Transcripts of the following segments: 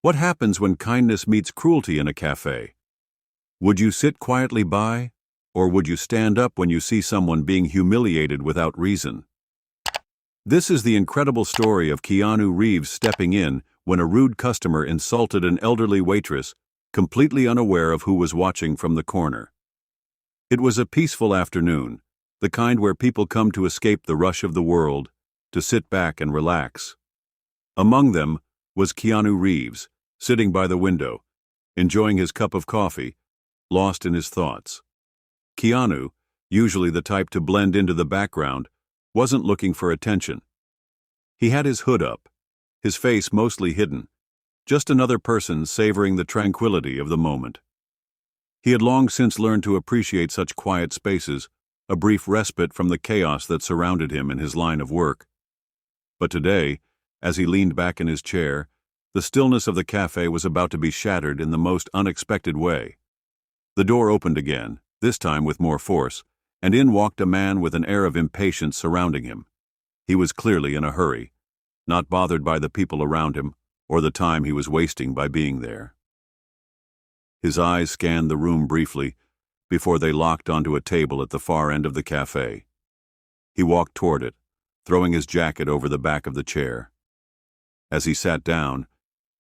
What happens when kindness meets cruelty in a cafe? Would you sit quietly by, or would you stand up when you see someone being humiliated without reason? This is the incredible story of Keanu Reeves stepping in when a rude customer insulted an elderly waitress, completely unaware of who was watching from the corner. It was a peaceful afternoon, the kind where people come to escape the rush of the world, to sit back and relax. Among them was Keanu Reeves, sitting by the window, enjoying his cup of coffee, lost in his thoughts. Keanu, usually the type to blend into the background, wasn't looking for attention. He had his hood up, his face mostly hidden, just another person savoring the tranquility of the moment. He had long since learned to appreciate such quiet spaces, a brief respite from the chaos that surrounded him in his line of work. But today, as he leaned back in his chair, the stillness of the cafe was about to be shattered in the most unexpected way. The door opened again, this time with more force, and in walked a man with an air of impatience surrounding him. He was clearly in a hurry, not bothered by the people around him or the time he was wasting by being there. His eyes scanned the room briefly before they locked onto a table at the far end of the cafe. He walked toward it, throwing his jacket over the back of the chair. As he sat down,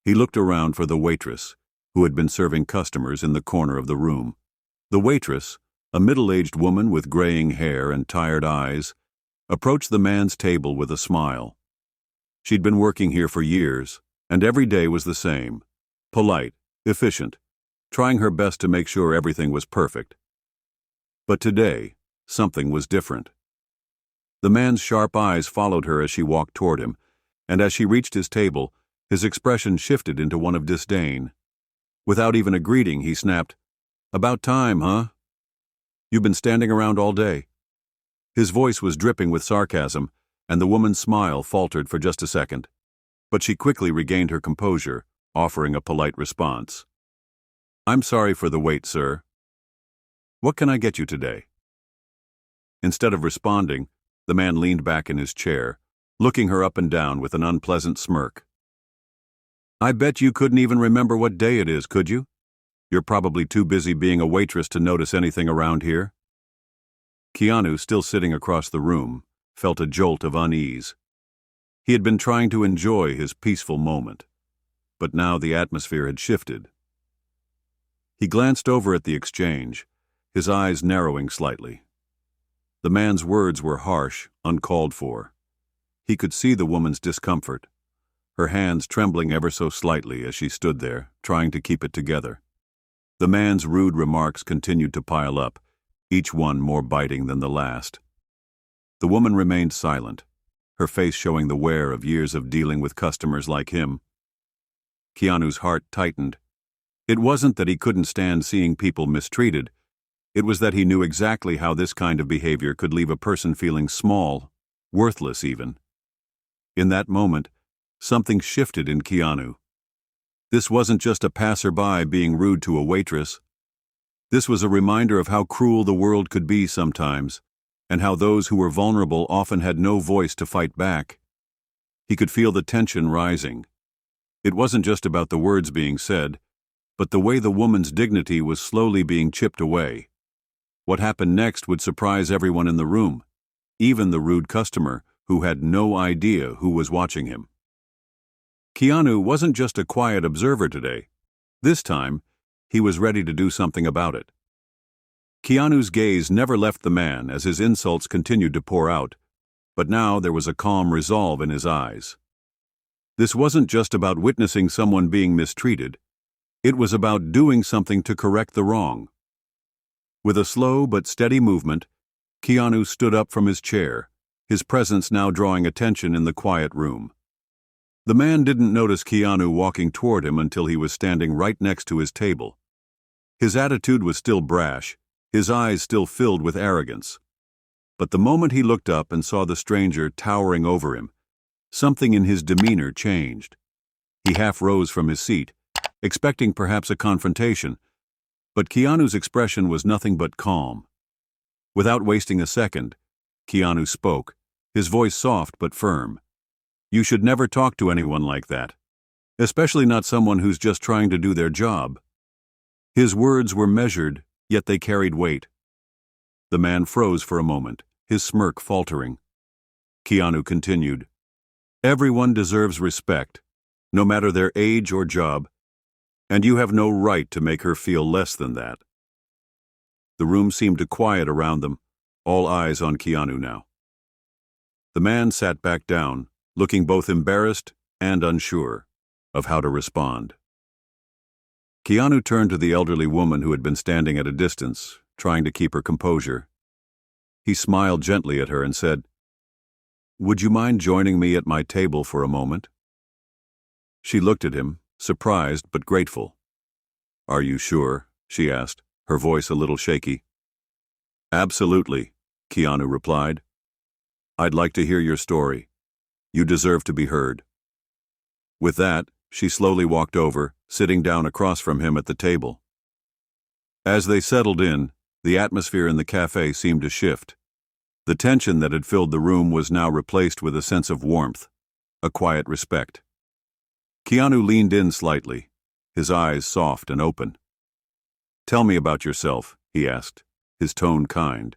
he looked around for the waitress, who had been serving customers in the corner of the room. The waitress, a middle-aged woman with graying hair and tired eyes, approached the man's table with a smile. She'd been working here for years, and every day was the same: polite, efficient, trying her best to make sure everything was perfect. But today, something was different. The man's sharp eyes followed her as she walked toward him, and as she reached his table, his expression shifted into one of disdain. Without even a greeting, he snapped, "About time, huh? You've been standing around all day." His voice was dripping with sarcasm, and the woman's smile faltered for just a second. But she quickly regained her composure, offering a polite response. "I'm sorry for the wait, sir. What can I get you today?" Instead of responding, the man leaned back in his chair, looking her up and down with an unpleasant smirk. "I bet you couldn't even remember what day it is, could you? You're probably too busy being a waitress to notice anything around here." Keanu, still sitting across the room, felt a jolt of unease. He had been trying to enjoy his peaceful moment, but now the atmosphere had shifted. He glanced over at the exchange, his eyes narrowing slightly. The man's words were harsh, uncalled for. He could see the woman's discomfort, her hands trembling ever so slightly as she stood there, trying to keep it together. The man's rude remarks continued to pile up, each one more biting than the last. The woman remained silent, her face showing the wear of years of dealing with customers like him. Keanu's heart tightened. It wasn't that he couldn't stand seeing people mistreated. It was that he knew exactly how this kind of behavior could leave a person feeling small, worthless even. In that moment, something shifted in Keanu. This wasn't just a passerby being rude to a waitress. This was a reminder of how cruel the world could be sometimes, and how those who were vulnerable often had no voice to fight back. He could feel the tension rising. It wasn't just about the words being said, but the way the woman's dignity was slowly being chipped away. What happened next would surprise everyone in the room, even the rude customer who had no idea who was watching him. Keanu wasn't just a quiet observer today. This time, he was ready to do something about it. Keanu's gaze never left the man as his insults continued to pour out, but now there was a calm resolve in his eyes. This wasn't just about witnessing someone being mistreated. It was about doing something to correct the wrong. With a slow but steady movement, Keanu stood up from his chair, his presence now drawing attention in the quiet room. The man didn't notice Keanu walking toward him until he was standing right next to his table. His attitude was still brash, his eyes still filled with arrogance. But the moment he looked up and saw the stranger towering over him, something in his demeanor changed. He half rose from his seat, expecting perhaps a confrontation, but Keanu's expression was nothing but calm. Without wasting a second, Keanu spoke, his voice soft but firm. "You should never talk to anyone like that. especially not someone who's just trying to do their job. His words were measured, yet they carried weight. The man froze for a moment, his smirk faltering. Keanu continued, "Everyone deserves respect, no matter their age or job, and you have no right to make her feel less than that." The room seemed to quiet around them, all eyes on Keanu now. The man sat back down, looking both embarrassed and unsure of how to respond. Keanu turned to the elderly woman who had been standing at a distance, trying to keep her composure. He smiled gently at her and said, "Would you mind joining me at my table for a moment?" She looked at him, surprised but grateful. "Are you sure?" she asked, her voice a little shaky. "Absolutely," Keanu replied. "I'd like to hear your story. You deserve to be heard." With that, she slowly walked over, sitting down across from him at the table. As they settled in, the atmosphere in the cafe seemed to shift. The tension that had filled the room was now replaced with a sense of warmth, a quiet respect. Keanu leaned in slightly, his eyes soft and open. "Tell me about yourself," he asked, his tone kind.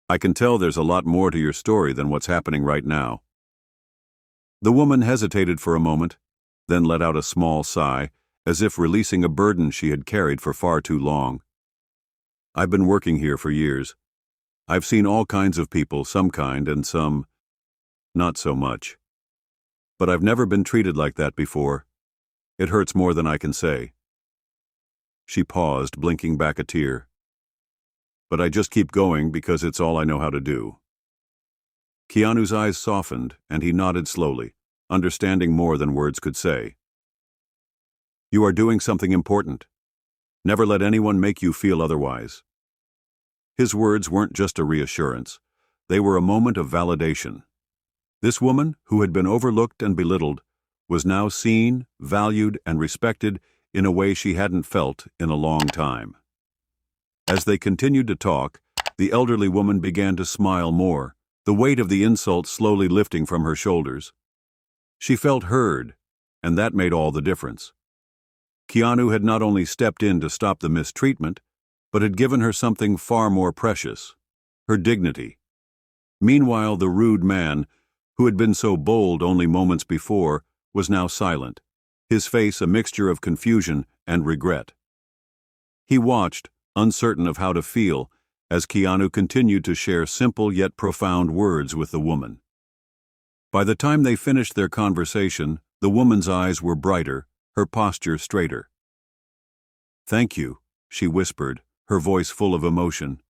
"I can tell there's a lot more to your story than what's happening right now." The woman hesitated for a moment, then let out a small sigh, as if releasing a burden she had carried for far too long. "I've been working here for years. I've seen all kinds of people, some kind and some not so much. But I've never been treated like that before. It hurts more than I can say." She paused, blinking back a tear. "But I just keep going because it's all I know how to do." Keanu's eyes softened, and he nodded slowly, understanding more than words could say. "You are doing something important. Never let anyone make you feel otherwise." His words weren't just a reassurance. They were a moment of validation. This woman, who had been overlooked and belittled, was now seen, valued, and respected in a way she hadn't felt in a long time. As they continued to talk, the elderly woman began to smile more, the weight of the insult slowly lifting from her shoulders. She felt heard, and that made all the difference. Keanu had not only stepped in to stop the mistreatment, but had given her something far more precious, her dignity. Meanwhile, the rude man, who had been so bold only moments before, was now silent, his face a mixture of confusion and regret. He watched, uncertain of how to feel, as Keanu continued to share simple yet profound words with the woman. By the time they finished their conversation, the woman's eyes were brighter, her posture straighter. "Thank you," she whispered, her voice full of emotion.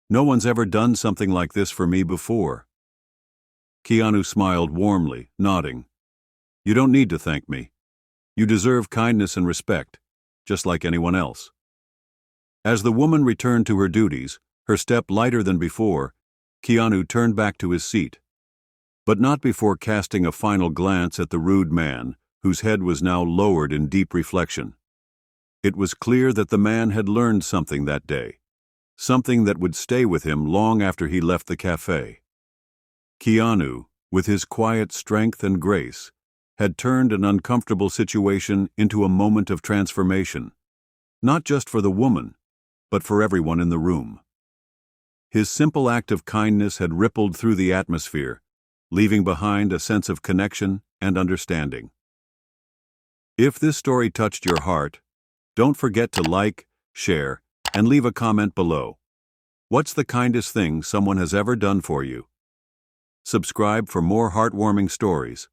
"No one's ever done something like this for me before." Keanu smiled warmly, nodding. "You don't need to thank me. You deserve kindness and respect, just like anyone else." As the woman returned to her duties, her step lighter than before, Keanu turned back to his seat. But not before casting a final glance at the rude man, whose head was now lowered in deep reflection. It was clear that the man had learned something that day, something that would stay with him long after he left the cafe. Keanu, with his quiet strength and grace, had turned an uncomfortable situation into a moment of transformation, not just for the woman, but for everyone in the room. His simple act of kindness had rippled through the atmosphere, leaving behind a sense of connection and understanding. If this story touched your heart, don't forget to like, share, and leave a comment below. What's the kindest thing someone has ever done for you? Subscribe for more heartwarming stories.